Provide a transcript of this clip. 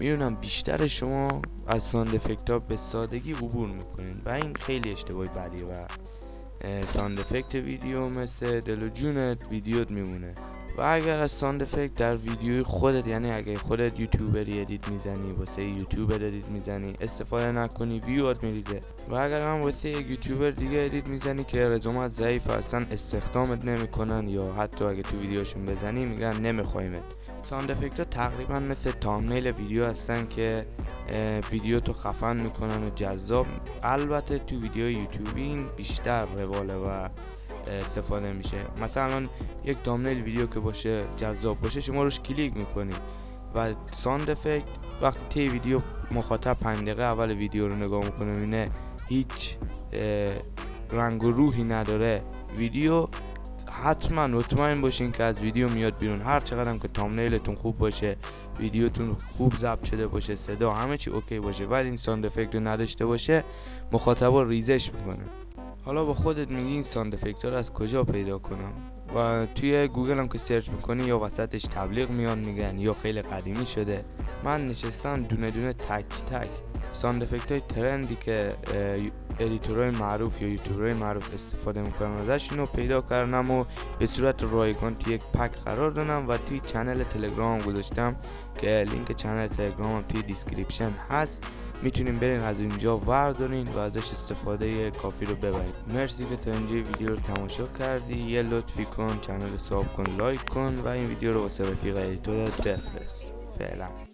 میدونم بیشتر شما از ساند افکت ها به سادگی عبور میکنین و این خیلی اشتباهی بدیه و ساند افکت ویدیو مثل دل و جونت ویدیوت میمونه. و اگر از ساند افکت در ویدیوی خودت، یعنی اگه خودت یوتیوبری ادیت میزنی، واسه یوتیوب ادیت میزنی، استفاده نکنی ویوات میریزه. و اگر هم واسه یک یوتیوبر دیگه ادیت میزنی که رزومت ضعیف، اصلا استخدامت نمیکنن یا حتی اگه تو ویدیوشون بزنی میگن نمیخوایمت. ساند افکت ها تقریبا مثل تامنیل ویدیو هستن که ویدیو تو خفن میکنن و جذاب. البته تو ویدیو یوتیوبی این بیشتر رواله و استفاده میشه. مثلا یک تامنیل ویدیو که باشه جذاب باشه شما روش کلیک میکنی و ساند افکت وقتی تی ویدیو مخاطب 5 دقیقه اول ویدیو رو نگاه میکنه میبینه هیچ رنگ و روحی نداره ویدیو، حتما مطمئن باشین که از ویدیو میاد بیرون. هر چقدر هم که تامنیلتون خوب باشه، ویدیوتون خوب ضبط شده باشه، صدا همه چی اوکی باشه، ولی این ساند افکت رو نداشته باشه مخاطبا ریزش میکنه. حالا با خودت میگی این ساند افکت رو از کجا پیدا کنم؟ و توی گوگل هم که سرچ میکنی یا وسطش تبلیغ میان میگن یا خیلی قدیمی شده. من نشستم دونه دونه تک تک ساند افکت های ترندی که ادیتورهای معروف یا یوتیوبرهای معروف استفاده میکنن ازش اینو پیدا کردم و به صورت رایگان توی یک پک قرار دادم و توی چنل تلگرام گذاشتم که لینک چنل تلگرام توی دیسکریپشن هست. میتونین برین از اینجا وردارین و ازش استفاده کافی رو ببرید. مرسی که تا اینجا ویدیو رو تماشا کردی. یه لطفی کن، چنل رو ساب کن، لایک کن و این ویدیو رو واسه رفیق ادیتورت بفرست. فعلا.